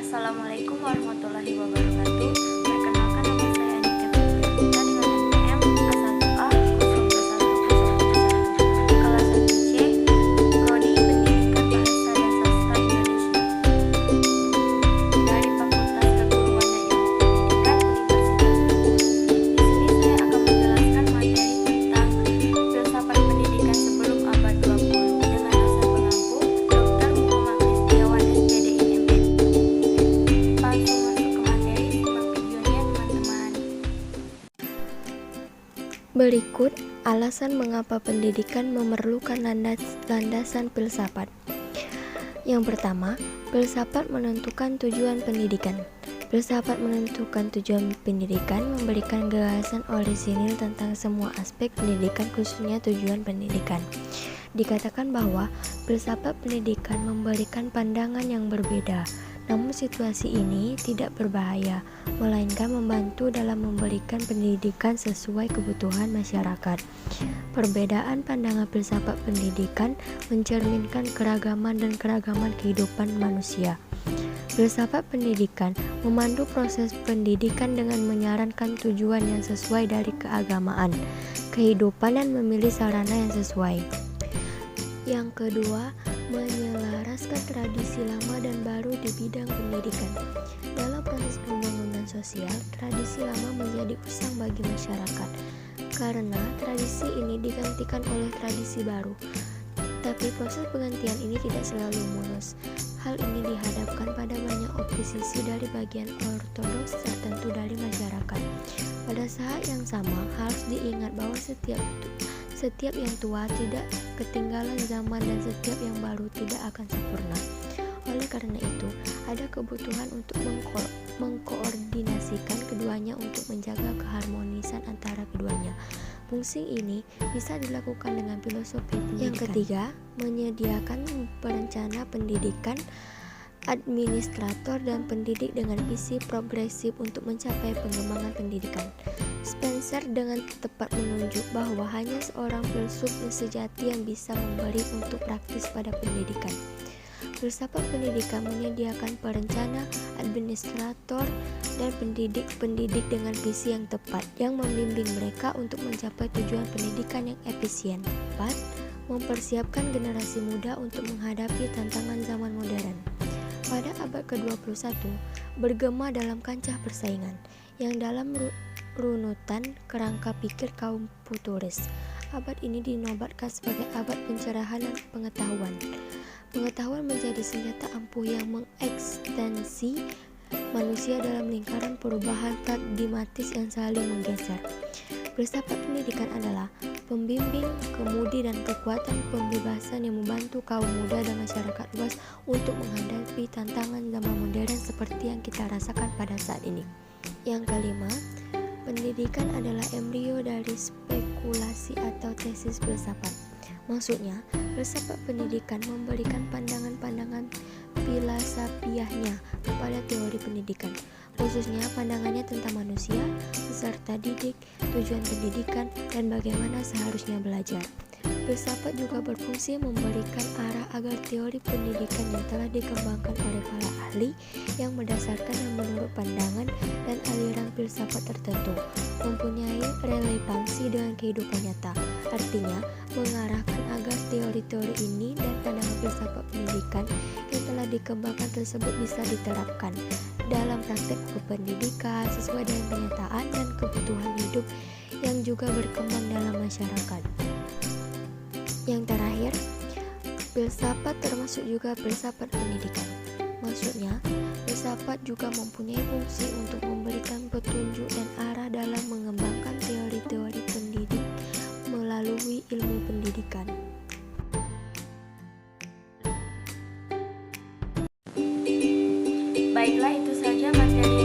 Assalamualaikum warahmatullahi wabarakatuh. Perkenalkan, nama saya Anita Fitriana dengan NPM A1A 02101 kelas 1C, Prodi Pendidikan Bahasa dan Sastra Indonesia dari Fakultas Keguruan dan Ilmu Pendidikan Universitas Bengkulu. Di sini saya akan menjelaskan materi tentang filsafat pendidikan sebelum abad 20 dengan dosen pengampu Dr. Muhammad Kristiawan SPD IMB. Langsung masuk ke materi, simak videonya teman-teman. Berikut alasan mengapa pendidikan memerlukan landasan filsafat. Yang pertama, filsafat menentukan tujuan pendidikan. Filsafat menentukan tujuan pendidikan memberikan gagasan orisinil tentang semua aspek pendidikan, khususnya tujuan pendidikan. Dikatakan bahwa filsafat pendidikan memberikan pandangan yang berbeda, namun situasi ini tidak berbahaya, melainkan membantu dalam memberikan pendidikan sesuai kebutuhan masyarakat. Perbedaan pandangan filsafat pendidikan mencerminkan keragaman dan keragaman kehidupan manusia. Filsafat pendidikan memandu proses pendidikan dengan menyarankan tujuan yang sesuai dari keagamaan, kehidupan, dan memilih sarana yang sesuai. Yang kedua, menyelaraskan tradisi lama dan baru di bidang pendidikan. Dalam proses pembangunan sosial, tradisi lama menjadi usang bagi masyarakat karena tradisi ini digantikan oleh tradisi baru. Tapi proses penggantian ini tidak selalu mulus. Hal ini dihadapkan pada banyak oposisi dari bagian ortodoks tertentu dari masyarakat. Pada saat yang sama, harus diingat bahwa setiap yang tua tidak ketinggalan zaman dan setiap yang baru tidak akan sempurna. Oleh karena itu, ada kebutuhan untuk mengkoordinasikan keduanya untuk menjaga keharmonisan antara keduanya. Fungsi ini bisa dilakukan dengan filosofi pendidikan. Yang ketiga, menyediakan perencana pendidikan, administrator, dan pendidik dengan visi progresif untuk mencapai pengembangan pendidikan. Spencer dengan tepat menunjuk bahwa hanya seorang filsuf sejati yang bisa memberi untuk praktis pada pendidikan. Filsafat pendidikan menyediakan perencana, administrator, dan pendidik dengan visi yang tepat yang membimbing mereka untuk mencapai tujuan pendidikan yang efisien. 4. Mempersiapkan generasi muda untuk menghadapi tantangan zaman modern. Pada abad ke-21, bergema dalam kancah persaingan yang dalam runutan kerangka pikir kaum futuris. Abad ini dinobatkan sebagai abad pencerahan dan pengetahuan. Pengetahuan menjadi senjata ampuh yang mengekstensi manusia dalam lingkaran perubahan paradigmatis yang saling menggeser. Filsafat pendidikan adalah pembimbing, kemudi, dan kekuatan pembebasan yang membantu kaum muda dan masyarakat luas untuk menghadapi tantangan zaman modern seperti yang kita rasakan pada saat ini. Yang kelima, pendidikan adalah embrio dari spekulasi atau tesis filsafat. Maksudnya, filsafat pendidikan memberikan pandangan-pandangan filosofiahnya kepada teori pendidikan, khususnya pandangannya tentang manusia, peserta didik, tujuan pendidikan, dan bagaimana seharusnya belajar. Filsafat juga berfungsi memberikan arah agar teori pendidikan yang telah dikembangkan oleh para ahli yang berdasarkan dan menurut pandangan dan aliran filsafat tertentu mempunyai relevansi dengan kehidupan nyata. Artinya, mengarahkan agar teori-teori ini dan pandangan filsafat pendidikan yang telah dikembangkan tersebut bisa diterapkan dalam praktek kependidikan sesuai dengan kenyataan dan kebutuhan hidup yang juga berkembang dalam masyarakat. Yang terakhir, filsafat termasuk juga filsafat pendidikan. Maksudnya, filsafat juga mempunyai fungsi untuk memberikan petunjuk dan arah dalam mengembangkan teori-teori pendidik melalui ilmu pendidikan. Baiklah, itu saja materi